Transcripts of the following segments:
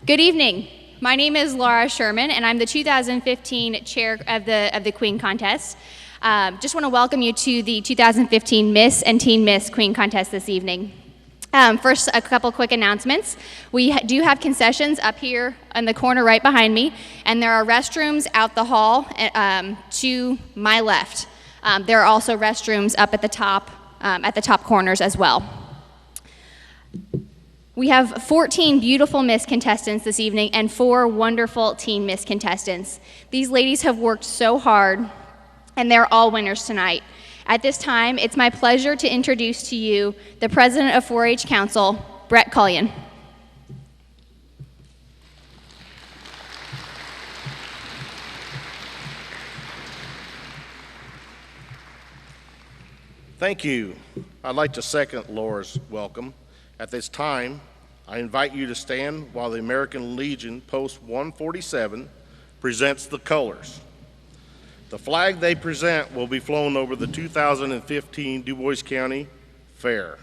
Good evening. My name is Laura Sherman, and I'm the 2015 chair of the Queen Contest. Just want to welcome you to the 2015 Miss and Teen Miss Queen Contest this evening. First, a couple quick announcements. We do have concessions up here in the corner right behind me, and there are restrooms out the hall to my left. There are also restrooms up at the top corners as well. We have 14 beautiful Miss contestants this evening and 4 wonderful Teen Miss contestants. These ladies have worked so hard, and they're all winners tonight. At this time, it's my pleasure to introduce to you the President of 4-H Council, Brett Cullion. Thank you. I'd like to second Laura's welcome. At this time, I invite you to stand while the American Legion Post 147 presents the colors. The flag they present will be flown over the 2015 Dubois County Fair.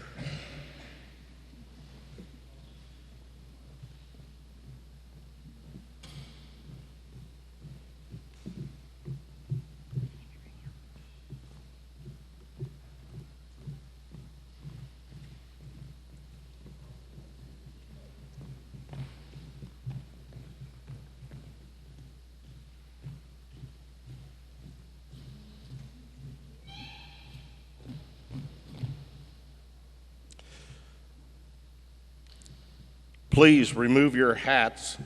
Please remove your hats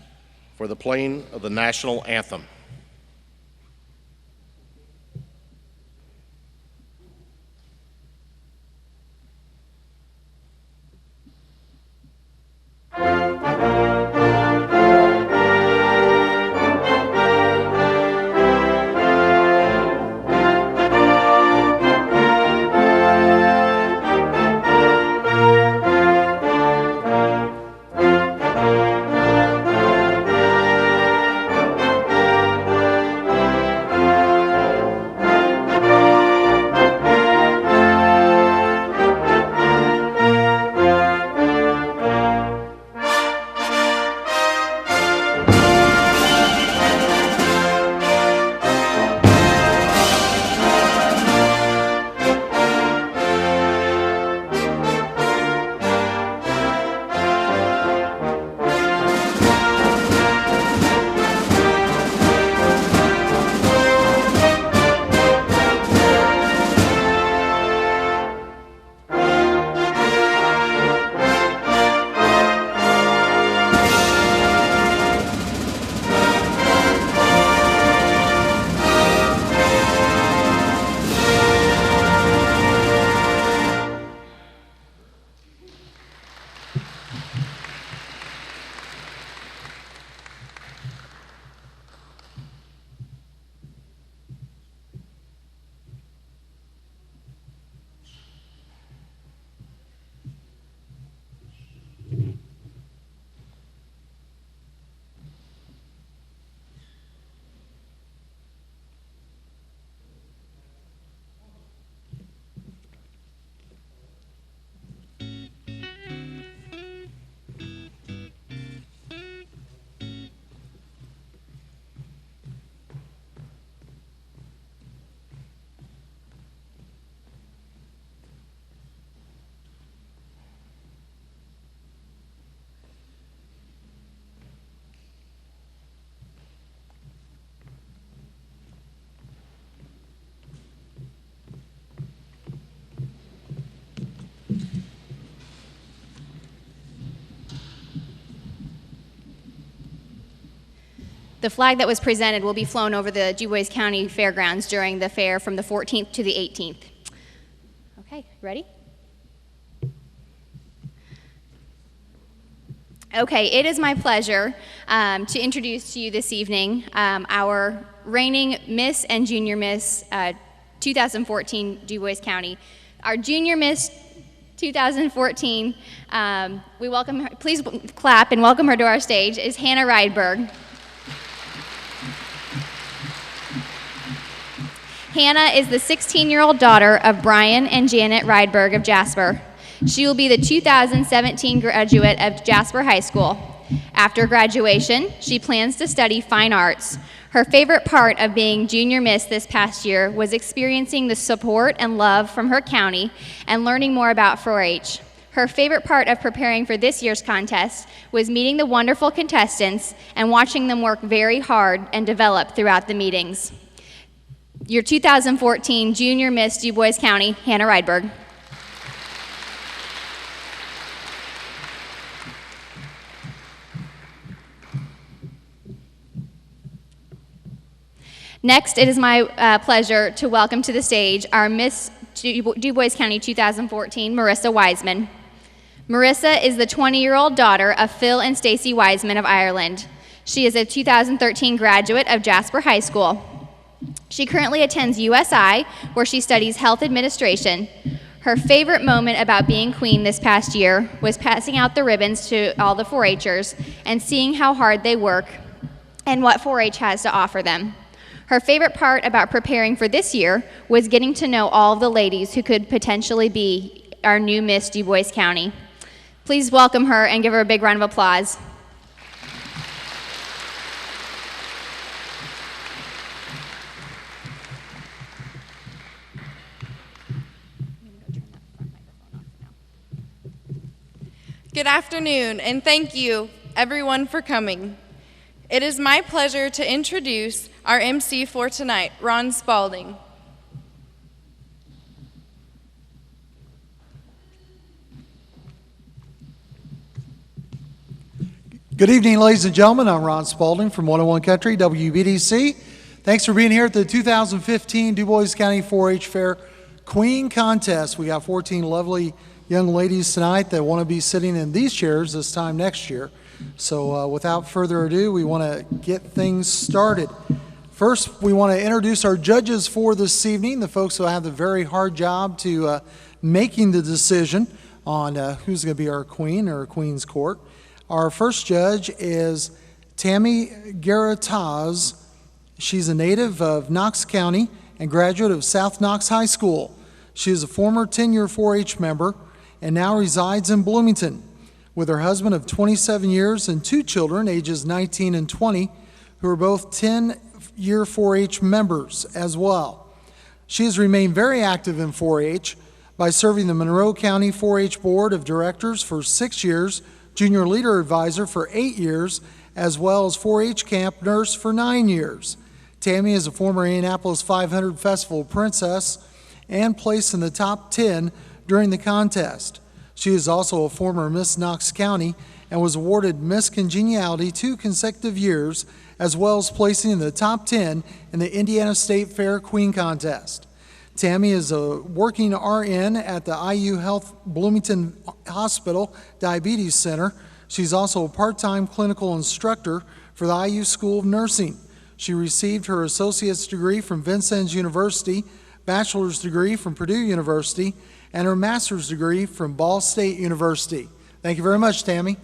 for the playing of the national anthem. The flag that was presented will be flown over the Dubois County Fairgrounds during the fair from the 14th to the 18th. Okay, ready? Okay, it is my pleasure to introduce to you this evening our reigning Miss and Junior Miss 2014 Dubois County. Our Junior Miss 2014, we welcome her, please clap and welcome her to our stage, is Hannah Rydberg. Hannah is the 16-year-old daughter of Brian and Janet Rydberg of Jasper. She will be the 2017 graduate of Jasper High School. After graduation, she plans to study fine arts. Her favorite part of being Junior Miss this past year was experiencing the support and love from her county and learning more about 4-H. Her favorite part of preparing for this year's contest was meeting the wonderful contestants and watching them work very hard and develop throughout the meetings. Your 2014 Junior Miss Dubois County, Hannah Rydberg. Next, it is my pleasure to welcome to the stage our Miss Dubois County 2014, Marissa Wiseman. Marissa is the 20-year-old daughter of Phil and Stacy Wiseman of Ireland. She is a 2013 graduate of Jasper High School. She currently attends USI, where she studies health administration. Her favorite moment about being queen this past year was passing out the ribbons to all the 4-Hers and seeing how hard they work and what 4-H has to offer them. Her favorite part about preparing for this year was getting to know all of the ladies who could potentially be our new Miss Dubois County. Please welcome her and give her a big round of applause. Good afternoon, and thank you, everyone, for coming. It is my pleasure to introduce our MC for tonight, Ron Spalding. Good evening, ladies and gentlemen. I'm Ron Spalding from 101 Country, WBDC. Thanks for being here at the 2015 Dubois County 4-H Fair Queen Contest. We got 14 lovely young ladies tonight that want to be sitting in these chairs this time next year. So without further ado, we want to get things started. First, we want to introduce our judges for this evening, the folks who have the very hard job to making the decision on who's going to be our queen or queen's court. Our first judge is Tammy Garataz. She's a native of Knox County and graduate of South Knox High School. She is a former 10-year 4-H member and now resides in Bloomington with her husband of 27 years and 2 children, ages 19 and 20, who are both 10-year 4-H members as well. She has remained very active in 4-H by serving the Monroe County 4-H Board of Directors for 6 years, Junior Leader Advisor for 8 years, as well as 4-H Camp Nurse for 9 years. Tammy is a former Indianapolis 500 Festival Princess and placed in the top 10 during the contest. She is also a former Miss Knox County and was awarded Miss Congeniality 2 consecutive years, as well as placing in the top 10 in the Indiana State Fair Queen Contest. Tammy is a working RN at the IU Health Bloomington Hospital Diabetes Center. She's also a part-time clinical instructor for the IU School of Nursing. She received her associate's degree from Vincennes University, bachelor's degree from Purdue University, and her master's degree from Ball State University. Thank you very much, Tammy.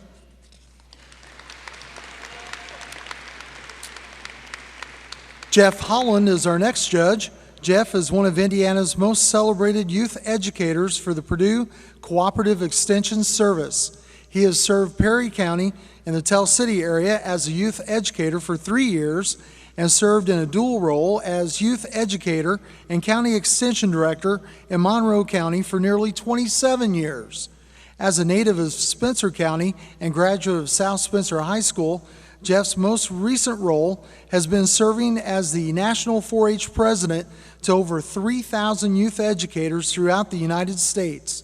Jeff Holland is our next judge. Jeff is one of Indiana's most celebrated youth educators for the Purdue Cooperative Extension Service. He has served Perry County in the Tell City area as a youth educator for 3 years and served in a dual role as youth educator and county extension director in Monroe County for nearly 27 years. As a native of Spencer County and graduate of South Spencer High School, Jeff's most recent role has been serving as the National 4-H President to over 3,000 youth educators throughout the United States.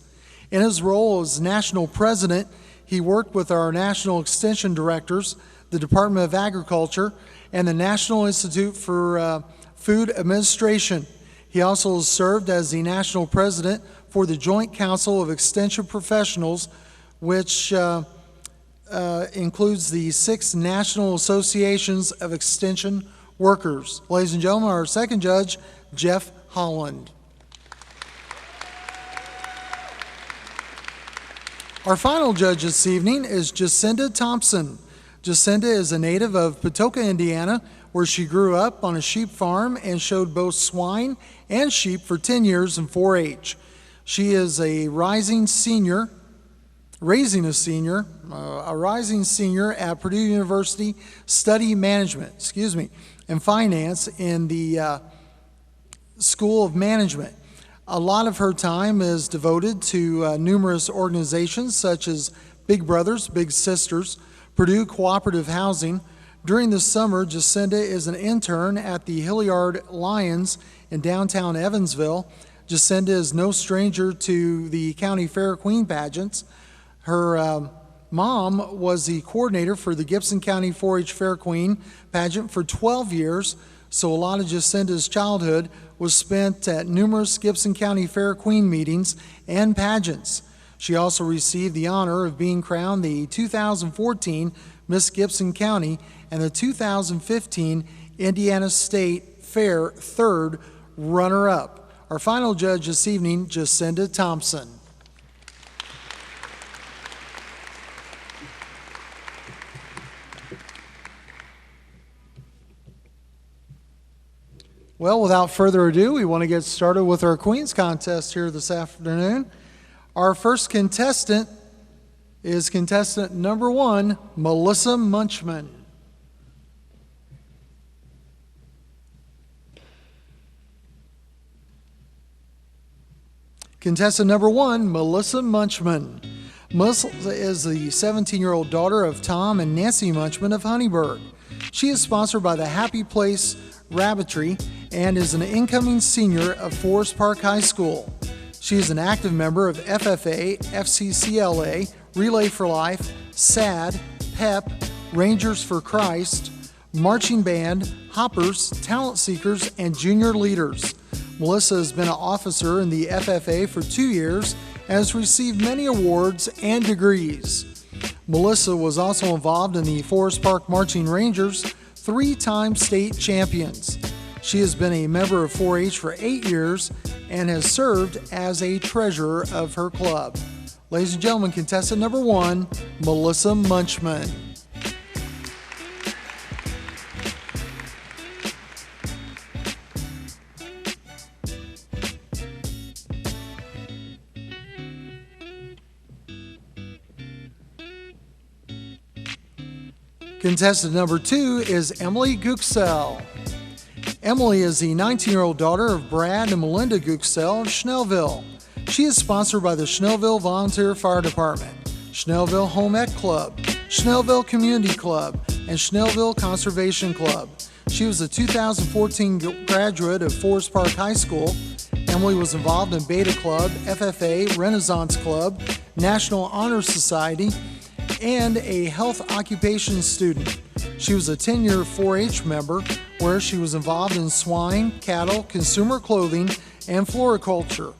In his role as National President, he worked with our National Extension Directors, the Department of Agriculture, and the National Institute for Food Administration. He also served as the National President for the Joint Council of Extension Professionals, which includes the 6 National Associations of Extension Workers. Ladies and gentlemen, our second judge, Jeff Holland. Our final judge this evening is Jacinda Thompson. Jacinda is a native of Patoka, Indiana, where she grew up on a sheep farm and showed both swine and sheep for 10 years in 4-H. She is a rising senior raising a senior, a rising senior at Purdue University, study management, and finance in the School of Management. A lot of her time is devoted to numerous organizations such as Big Brothers, Big Sisters, Purdue Cooperative Housing. During the summer, Jacinda is an intern at the Hilliard Lions in downtown Evansville. Jacinda is no stranger to the County Fair Queen pageants. Her mom was the coordinator for the Gibson County 4-H Fair Queen pageant for 12 years, so a lot of Jacinda's childhood was spent at numerous Gibson County Fair Queen meetings and pageants. She also received the honor of being crowned the 2014 Miss Gibson County and the 2015 Indiana State Fair third runner-up. Our final judge this evening, Jacinda Thompson. Well, without further ado, we want to get started with our Queens contest here this afternoon. Our first contestant is contestant number 1, Melissa Munchman. Contestant number 1, Melissa Munchman. Melissa is the 17-year-old daughter of Tom and Nancy Munchman of Honeybird. She is sponsored by the Happy Place Rabbitry and is an incoming senior of Forest Park High School. She is an active member of FFA, FCCLA, Relay for Life, SAD, PEP, Rangers for Christ, Marching Band, Hoppers, Talent Seekers, and Junior Leaders. Melissa has been an officer in the FFA for 2 years and has received many awards and degrees. Melissa was also involved in the Forest Park Marching Rangers, 3-time state champions. She has been a member of 4-H for 8 years and has served as a treasurer of her club. Ladies and gentlemen, contestant number 1, Melissa Munchman. Contestant number 2 is Emily Guxell. Emily is the 19-year-old daughter of Brad and Melinda Guxell of Schnellville. She is sponsored by the Schnellville Volunteer Fire Department, Schnellville Home Ec Club, Schnellville Community Club, and Schnellville Conservation Club. She was a 2014 graduate of Forest Park High School. Emily was involved in Beta Club, FFA, Renaissance Club, National Honor Society, and a health occupation student. She was a 10-year 4-H member where she was involved in swine, cattle, consumer clothing, and floriculture.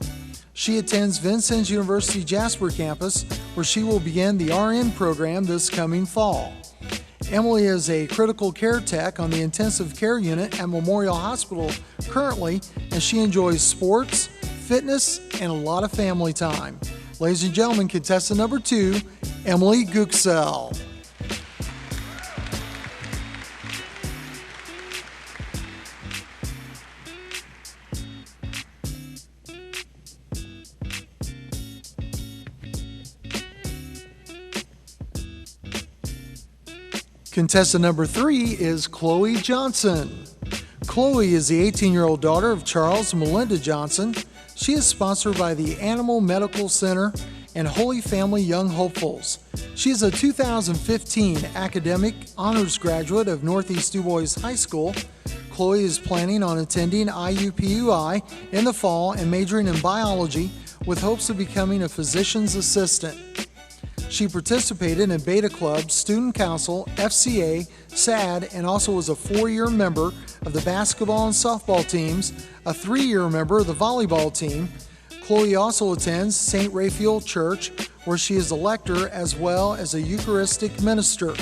She attends Vincennes University Jasper campus where she will begin the RN program this coming fall. Emily is a critical care tech on the intensive care unit at Memorial Hospital currently, and she enjoys sports, fitness, and a lot of family time. Ladies and gentlemen, contestant number 2, Emily Guxell. Contestant number 3 is Chloe Johnson. Chloe is the 18-year-old daughter of Charles and Melinda Johnson. She is sponsored by the Animal Medical Center and Holy Family Young Hopefuls. She is a 2015 academic honors graduate of Northeast Dubois High School. Chloe is planning on attending IUPUI in the fall and majoring in biology with hopes of becoming a physician's assistant. She participated in Beta Club, Student Council, FCA, SAD, and also was a 4-year member of the basketball and softball teams, a 3-year member of the volleyball team. Chloe also attends St. Raphael Church, where she is a lector as well as a Eucharistic minister.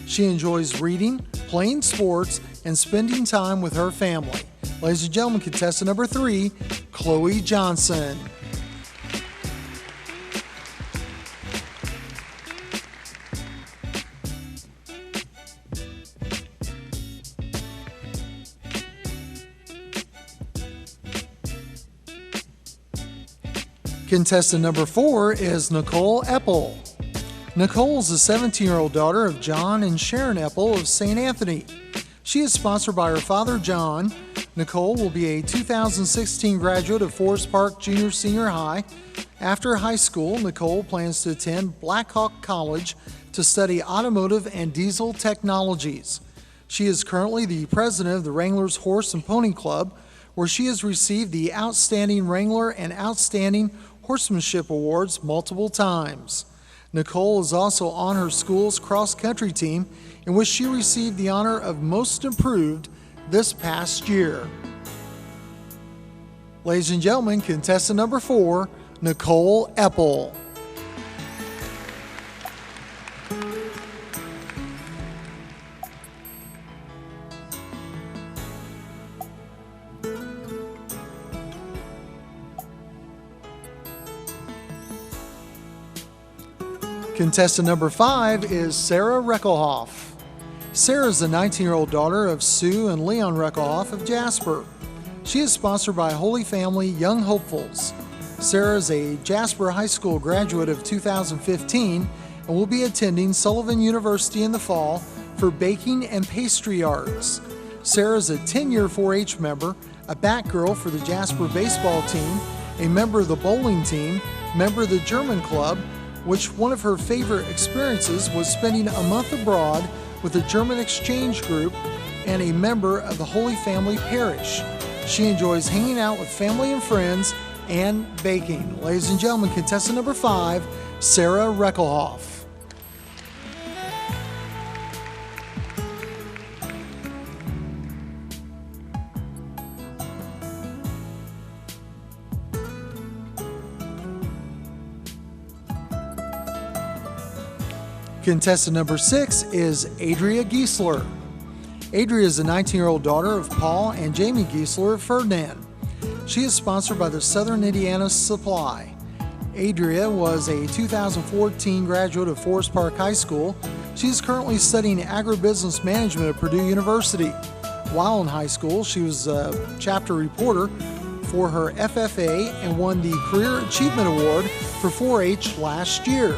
She enjoys reading, playing sports, and spending time with her family. Ladies and gentlemen, contestant number 3, Chloe Johnson. Contestant number 4 is Nicole Eppel. Nicole is the 17-year-old daughter of John and Sharon Epple of St. Anthony. She is sponsored by her father, John. Nicole will be a 2016 graduate of Forest Park Junior Senior High. After high school, Nicole plans to attend Blackhawk College to study automotive and diesel technologies. She is currently the president of the Wranglers Horse and Pony Club, where she has received the Outstanding Wrangler and Outstanding Horsemanship Awards multiple times. Nicole is also on her school's cross-country team, in which she received the honor of Most Improved this past year. Ladies and gentlemen, contestant number 4, Nicole Epple. Contestant number 5 is Sarah Reckelhoff. Sarah is the 19-year-old daughter of Sue and Leon Reckelhoff of Jasper. She is sponsored by Holy Family Young Hopefuls. Sarah is a Jasper High School graduate of 2015 and will be attending Sullivan University in the fall for baking and pastry arts. Sarah is a 10-year 4-H member, a back girl for the Jasper baseball team, a member of the bowling team, member of the German club, which one of her favorite experiences was spending a month abroad with the German exchange group, and a member of the Holy Family Parish. She enjoys hanging out with family and friends and baking. Ladies and gentlemen, contestant number 5, Sarah Reckelhoff. Contestant number 6 is Adria Giesler. Adria is the 19-year-old daughter of Paul and Jamie Giesler of Ferdinand. She is sponsored by the Southern Indiana Supply. Adria was a 2014 graduate of Forest Park High School. She is currently studying agribusiness management at Purdue University. While in high school, she was a chapter reporter for her FFA and won the Career Achievement Award for 4-H last year.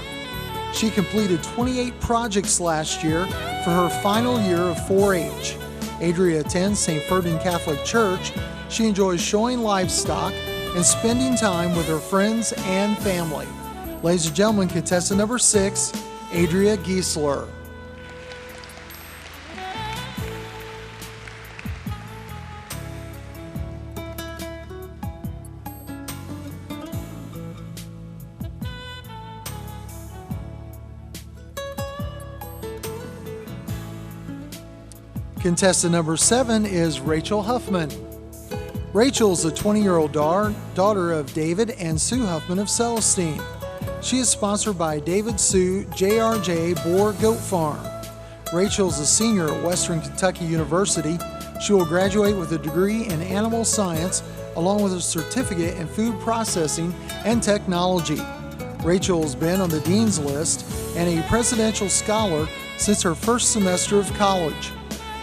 She completed 28 projects last year for her final year of 4-H. Adria attends St. Ferdinand Catholic Church. She enjoys showing livestock and spending time with her friends and family. Ladies and gentlemen, contestant number 6, Adria Giesler. Contestant number 7 is Rachel Huffman. Rachel is a 20-year-old daughter of David and Sue Huffman of Celestine. She is sponsored by David Sue JRJ Boar Goat Farm. Rachel is a senior at Western Kentucky University. She will graduate with a degree in animal science along with a certificate in food processing and technology. Rachel has been on the Dean's List and a presidential scholar since her first semester of college.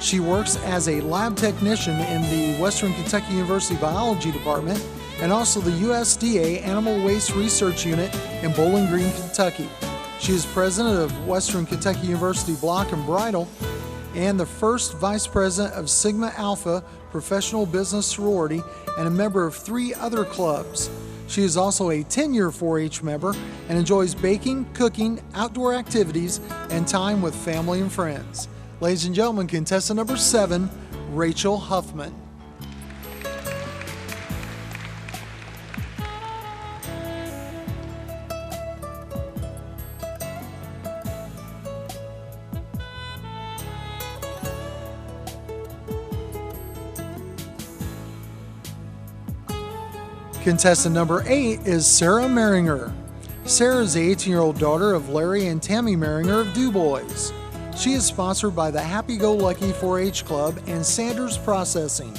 She works as a lab technician in the Western Kentucky University Biology Department and also the USDA Animal Waste Research Unit in Bowling Green, Kentucky. She is president of Western Kentucky University Block and Bridle and the first vice president of Sigma Alpha Professional Business Sorority and a member of 3 other clubs. She is also a 10-year 4-H member and enjoys baking, cooking, outdoor activities, and time with family and friends. Ladies and gentlemen, contestant number 7, Rachel Huffman. Contestant number 8 is Sarah Maringer. Sarah is the 18-year-old daughter of Larry and Tammy Maringer of Dubois. She is sponsored by the Happy-Go-Lucky 4-H Club and Sanders Processing.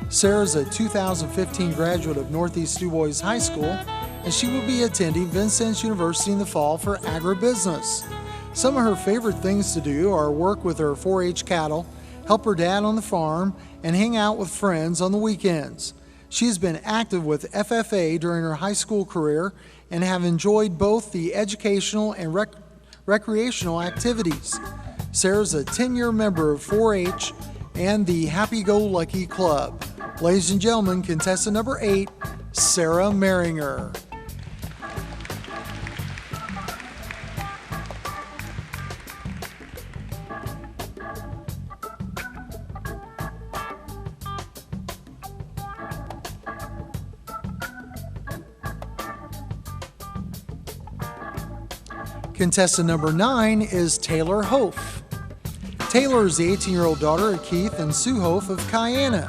Sarah is a 2015 graduate of Northeast Dubois High School, and she will be attending Vincennes University in the fall for agribusiness. Some of her favorite things to do are work with her 4-H cattle, help her dad on the farm, and hang out with friends on the weekends. She has been active with FFA during her high school career and have enjoyed both the educational and recreational activities. Sarah's a 10-year member of 4-H and the Happy-Go-Lucky Club. Ladies and gentlemen, contestant number 8, Sarah Maringer. Contestant number 9 is Taylor Hof. Taylor is the 18-year-old daughter of Keith and Sue Hof of Cayena.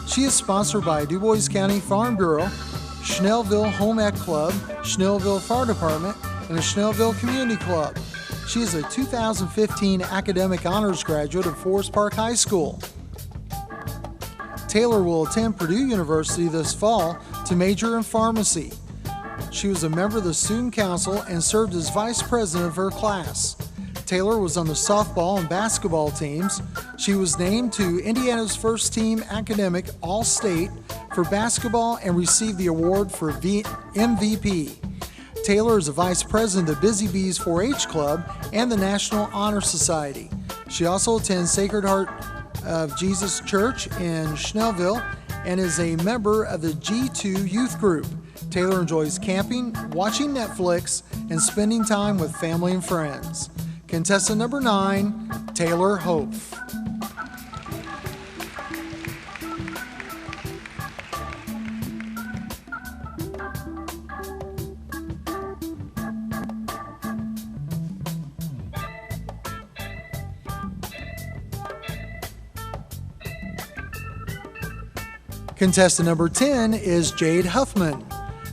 She is sponsored by Dubois County Farm Bureau, Schnellville Home Ec Club, Schnellville Fire Department, and the Schnellville Community Club. She is a 2015 Academic Honors graduate of Forest Park High School. Taylor will attend Purdue University this fall to major in pharmacy. She was a member of the Student Council and served as vice president of her class. Taylor was on the softball and basketball teams. She was named to Indiana's first team academic All-State for basketball and received the award for MVP. Taylor is a vice president of the Busy Bees 4-H Club and the National Honor Society. She also attends Sacred Heart of Jesus Church in Schnellville and is a member of the G2 Youth Group. Taylor enjoys camping, watching Netflix, and spending time with family and friends. Contestant number 9, Taylor Hof. Contestant number 10 is Jade Huffman.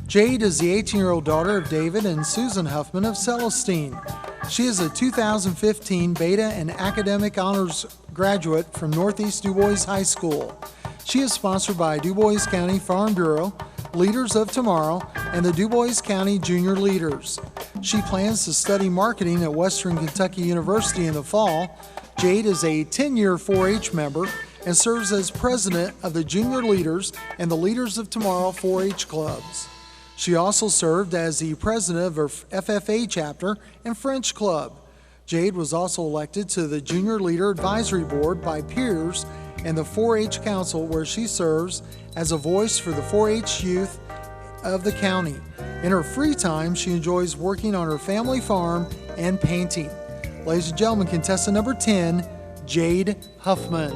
Jade is the 18-year-old daughter of David and Susan Huffman of Celestine. She is a 2015 Beta and Academic Honors graduate from Northeast Dubois High School. She is sponsored by Dubois County Farm Bureau, Leaders of Tomorrow, and the Dubois County Junior Leaders. She plans to study marketing at Western Kentucky University in the fall. Jade is a 10-year 4-H member and serves as president of the Junior Leaders and the Leaders of Tomorrow 4-H clubs. She also served as the president of her FFA chapter and French club. Jade was also elected to the Junior Leader Advisory Board by peers and the 4-H Council, where she serves as a voice for the 4-H youth of the county. In her free time, she enjoys working on her family farm and painting. Ladies and gentlemen, contestant number 10, Jade Huffman.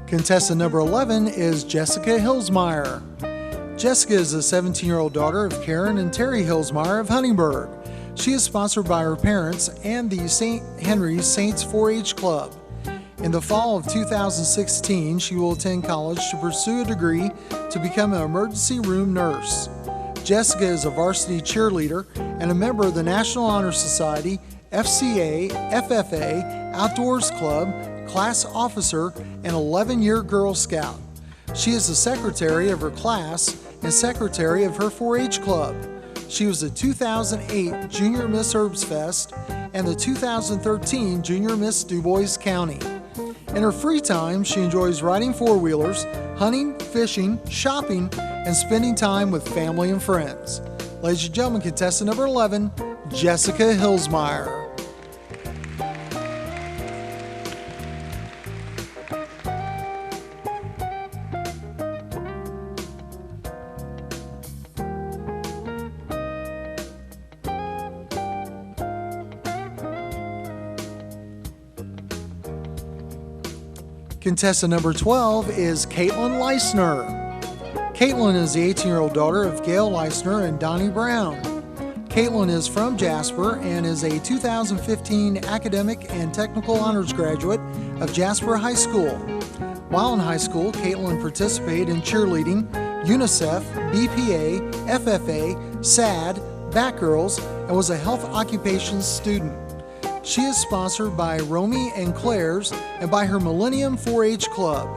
Contestant number 11 is Jessica Hillsmeyer. Jessica is a 17-year-old daughter of Karen and Terry Hillsmeyer of Huntingburg. She is sponsored by her parents and the St. Henry's Saints 4-H Club. In the fall of 2016, she will attend college to pursue a degree to become an emergency room nurse. Jessica is a varsity cheerleader and a member of the National Honor Society, FCA, FFA, Outdoors Club, class officer, and 11-year Girl Scout. She is the secretary of her class and secretary of her 4-H club. She was the 2008 Junior Miss Herbs Fest and the 2013 Junior Miss Dubois County. In her free time, she enjoys riding four-wheelers, hunting, fishing, shopping, and spending time with family and friends. Ladies and gentlemen, contestant number 11, Jessica Hillsmeyer. Contestant number 12 is Caitlin Leisner. Caitlin is the 18-year-old daughter of Gail Leisner and Donnie Brown. Caitlin is from Jasper and is a 2015 Academic and Technical Honors graduate of Jasper High School. While in high school, Caitlin participated in cheerleading, UNICEF, BPA, FFA, SAD, Batgirls, and was a health occupations student. She is sponsored by Romy and Claire's and by her Millennium 4-H Club.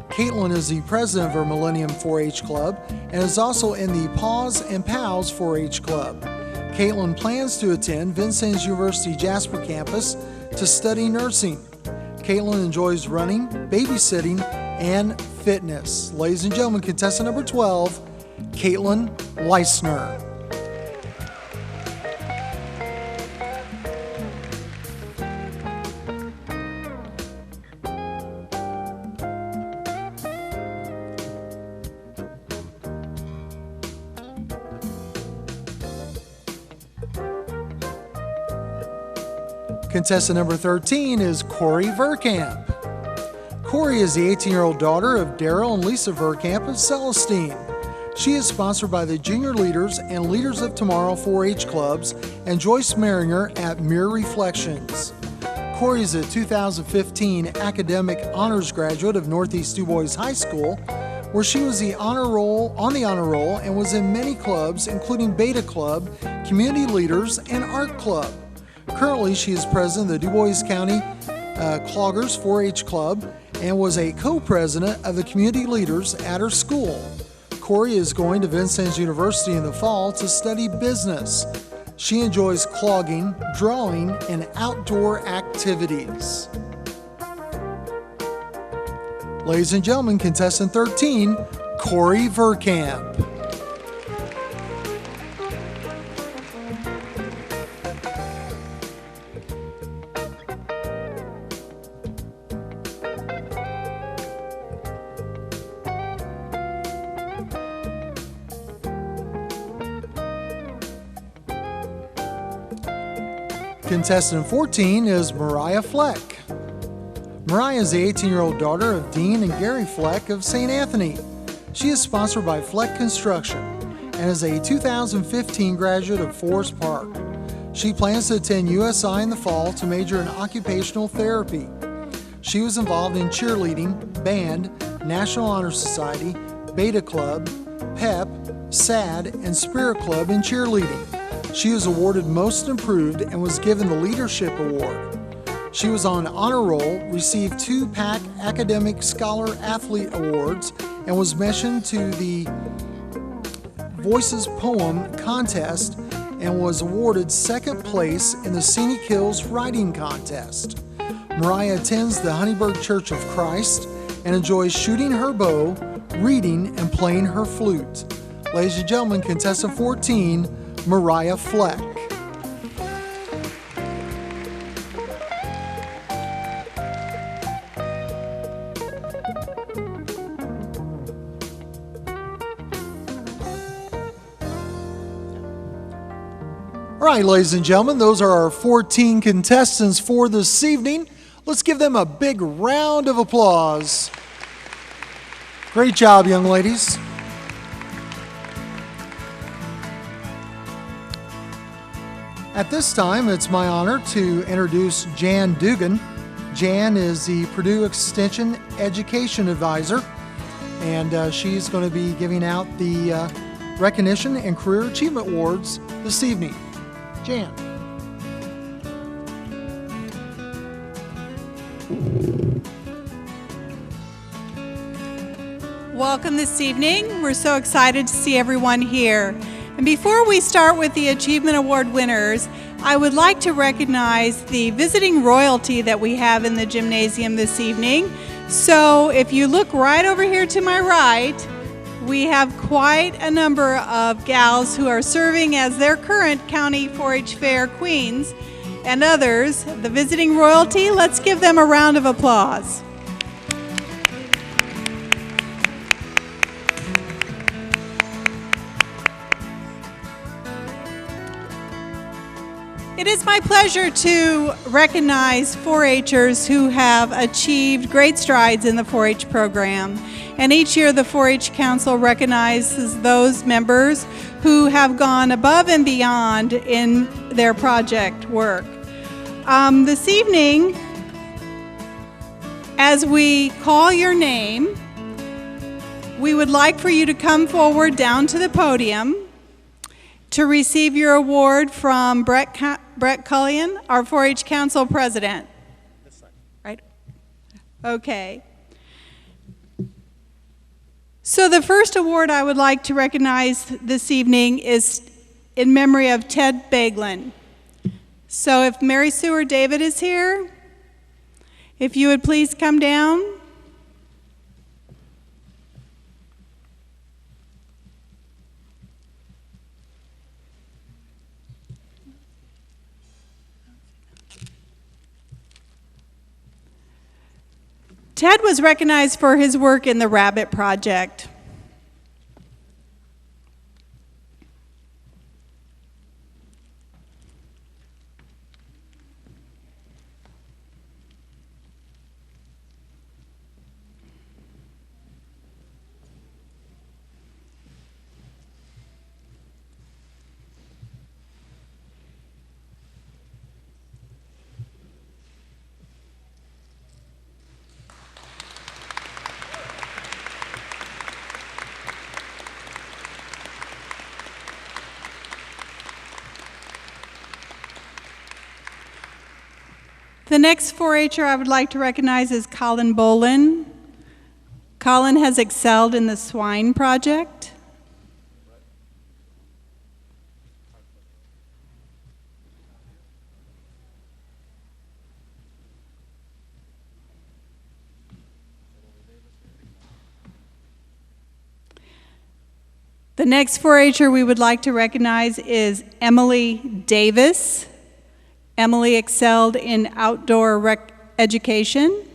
Caitlin is the president of her Millennium 4-H Club and is also in the Paws and Pals 4-H Club. Caitlin plans to attend Vincennes University Jasper campus to study nursing. Caitlin enjoys running, babysitting, and fitness. Ladies and gentlemen, contestant number 12, Caitlin Leisner. Contestant number 13 is Corey Verkamp. Corey is the 18-year-old daughter of Daryl and Lisa Verkamp of Celestine. She is sponsored by the Junior Leaders and Leaders of Tomorrow 4-H clubs and Joyce Maringer at Mirror Reflections. Corey is a 2015 academic honors graduate of Northeast Dubois High School, where she was on the honor roll and was in many clubs, including Beta Club, Community Leaders, and Art Club. Currently, she is president of the Dubois County Cloggers 4-H Club and was a co-president of the Community Leaders at her school. Corey is going to Vincennes University in the fall to study business. She enjoys clogging, drawing, and outdoor activities. Ladies and gentlemen, contestant 13, Corey Verkamp. Contestant 14 is Mariah Fleck. Mariah is the 18-year-old daughter of Dean and Gary Fleck of St. Anthony. She is sponsored by Fleck Construction and is a 2015 graduate of Forest Park. She plans to attend USI in the fall to major in occupational therapy. She was involved in cheerleading, band, National Honor Society, Beta Club, PEP, SAD, and Spirit Club in cheerleading. She was awarded Most Improved and was given the Leadership Award. She was on honor roll, received 2 PAC Academic Scholar Athlete Awards, and was mentioned to the Voices Poem Contest and was awarded second place in the Scenic Hills Writing Contest. Mariah attends the Honeyburg Church of Christ and enjoys shooting her bow, reading, and playing her flute. Ladies and gentlemen, contestant 14, Mariah Fleck. All right, ladies and gentlemen, those are our 14 contestants for this evening. Let's give them a big round of applause. Great job, young ladies. At this time, it's my honor to introduce Jan Dugan. Jan is the Purdue Extension Education Advisor, and she's going to be giving out the Recognition and Career Achievement Awards this evening. Jan. Welcome this evening. We're so excited to see everyone here. And before we start with the Achievement Award winners, I would like to recognize the visiting royalty that we have in the gymnasium this evening. So if you look right over here to my right, we have quite a number of gals who are serving as their current County 4-H Fair queens and others. The visiting royalty, let's give them a round of applause. It is my pleasure to recognize 4-Hers who have achieved great strides in the 4-H program. And each year the 4-H Council recognizes those members who have gone above and beyond in their project work. This evening, as we call your name, we would like for you to come forward down to the podium to receive your award from Brett Cullion, our 4-H Council President. Right? Okay. So the first award I would like to recognize this evening is in memory of Ted Baglin. So if Mary Sue or David is here, if you would please come down. Ted was recognized for his work in the Rabbit Project. The next 4-H'er I would like to recognize is Colin Bolin. Colin has excelled in the Swine Project. The next 4-H'er we would like to recognize is Emily Davis. Emily excelled in outdoor rec education.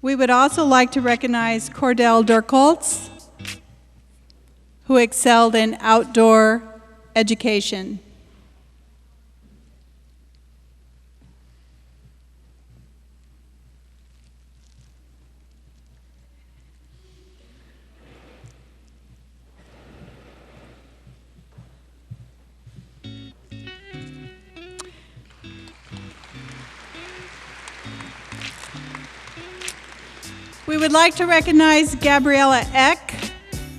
We would also like to recognize Cordell Durkoltz, who excelled in outdoor education. We would like to recognize Gabriella Eck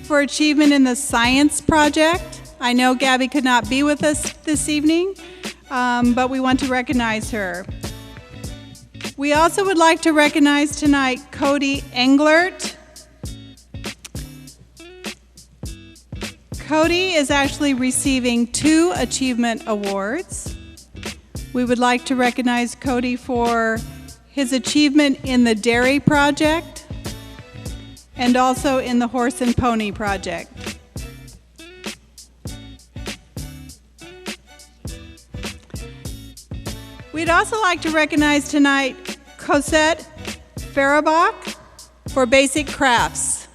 for achievement in the Science Project. I know Gabby could not be with us this evening, but we want to recognize her. We also would like to recognize tonight Cody Englert. Cody is actually receiving 2 achievement awards. We would like to recognize Cody for his achievement in the Dairy Project and also in the Horse and Pony Project. We'd also like to recognize tonight Cosette Farabach for Basic Crafts.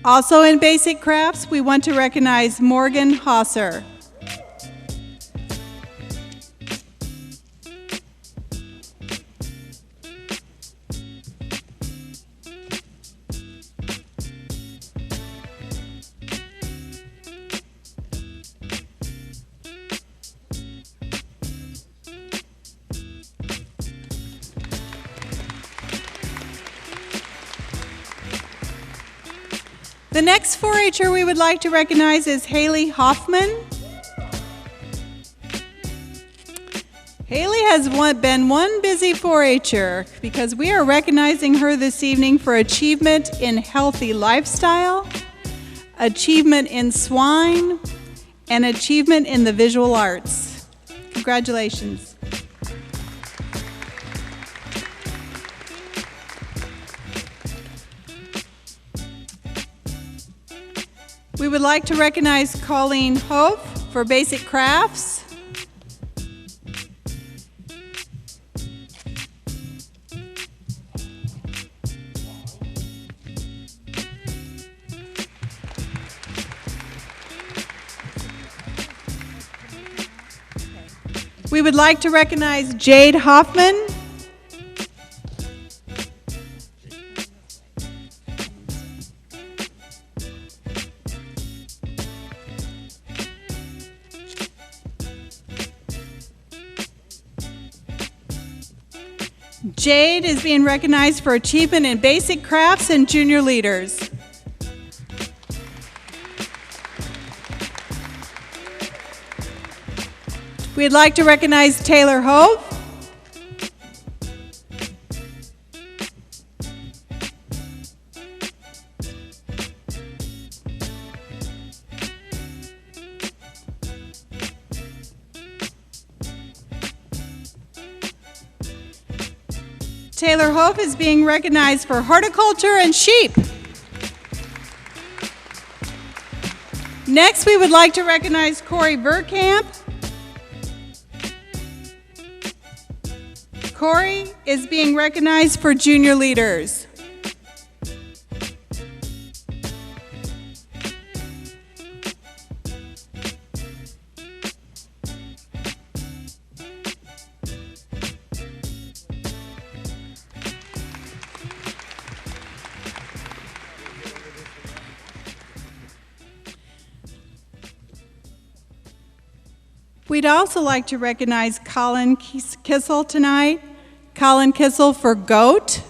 Also in Basic Crafts, we want to recognize Morgan Hosser. The next 4-H'er we would like to recognize is Haley Hoffman. Haley has been one busy 4-H'er because we are recognizing her this evening for achievement in healthy lifestyle, achievement in swine, and achievement in the visual arts. Congratulations. We would like to recognize Colleen Hope for Basic Crafts. We would like to recognize Jade Hoffman. Jade is being recognized for achievement in basic crafts and junior leaders. We'd like to recognize Taylor Hove. Taylor Hove is being recognized for horticulture and sheep. Next, we would like to recognize Corey Verkamp. Corey is being recognized for junior leaders. We'd also like to recognize Colin Kissel tonight. Colin Kissel for GOAT,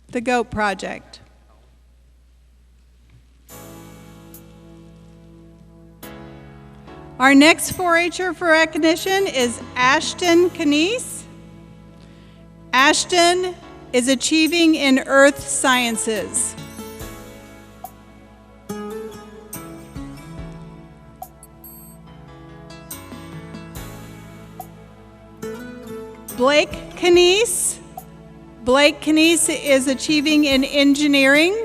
the GOAT Project. Our next 4-H'er for recognition is Ashton Canese. Ashton is achieving in earth sciences. Blake Canese. Blake Canese is achieving in engineering.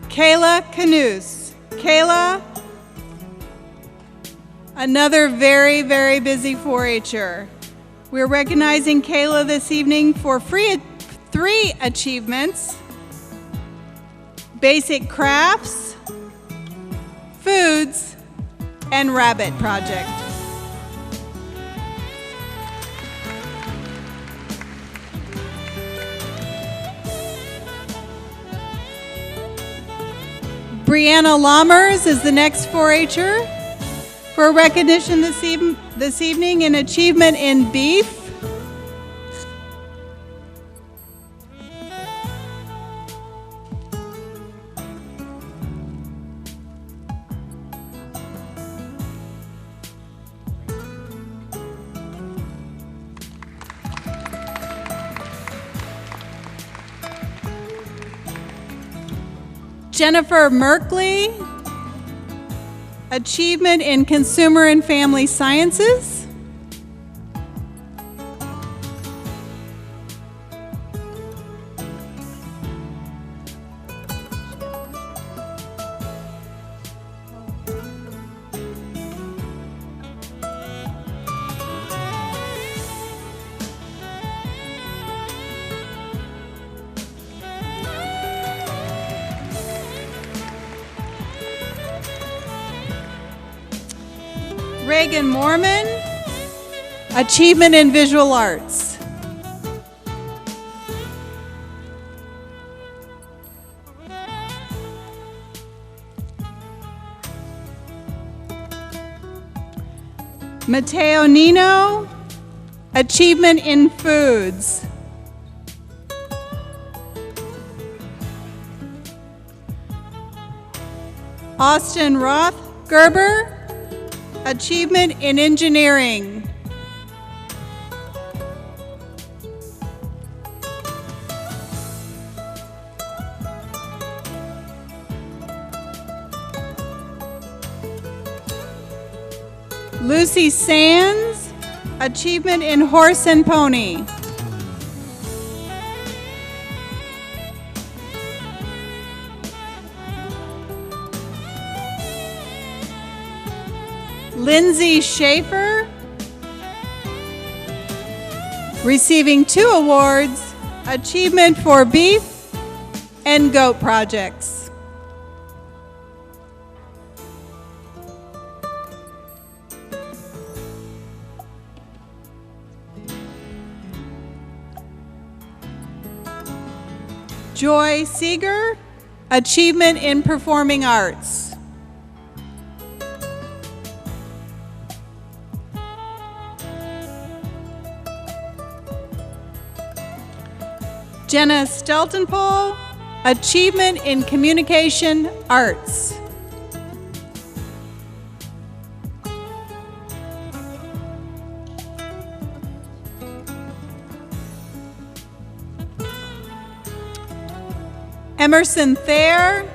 Kayla Canuse. Kayla, another very, very busy 4-H'er. We're recognizing Kayla this evening for 3 achievements: basic crafts, foods, and rabbit project. Brianna Lammers is the next 4-H'er for recognition this evening in achievement in beef. Jennifer Merkley, achievement in consumer and family sciences. Reagan Mormon, achievement in visual arts. Mateo Nino, achievement in foods. Austin Roth Gerber, achievement in engineering. Lucy Sands, achievement in horse and pony. Lindsay Schaefer, receiving 2 awards, achievement for beef and goat projects. Joy Seeger, achievement in performing arts. Jenna Steltenpohl, achievement in communication arts. Emerson Thayer,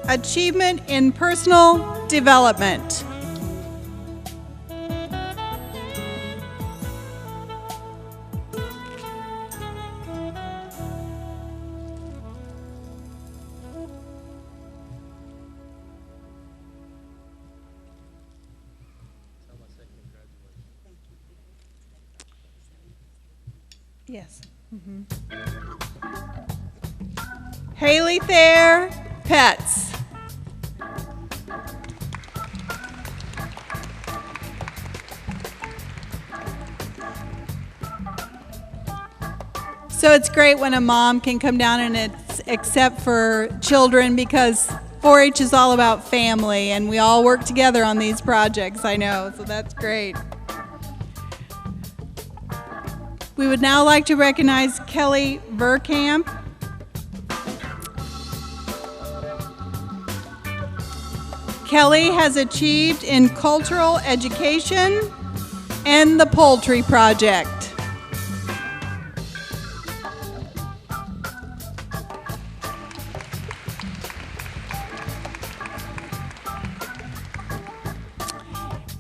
Achievement in Personal Development. Yes. Haley Thayer, Pets. So it's great when a mom can come down and it's accept for children, because 4-H is all about family and we all work together on these projects, I know, so that's great. We would now like to recognize Kelly Verkamp. Kelly has achieved in cultural education and the Poultry Project.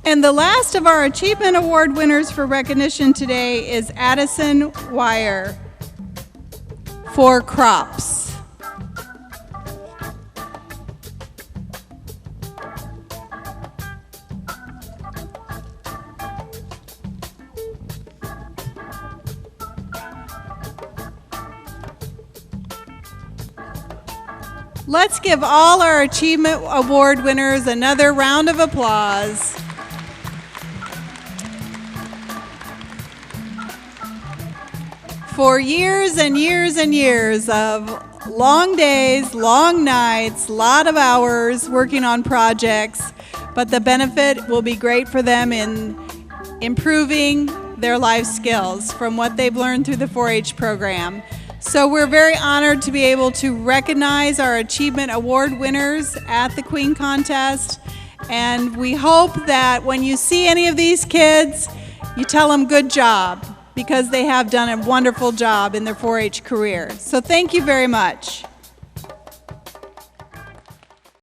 And the last of our Achievement Award winners for recognition today is Addison Wire for crops. Let's give all our Achievement Award winners another round of applause. For years and years and years of long days, long nights, lot of hours working on projects, but the benefit will be great for them in improving their life skills from what they've learned through the 4-H program. So we're very honored to be able to recognize our Achievement Award winners at the Queen Contest, and we hope that when you see any of these kids, you tell them good job, because they have done a wonderful job in their 4-H career. So thank you very much.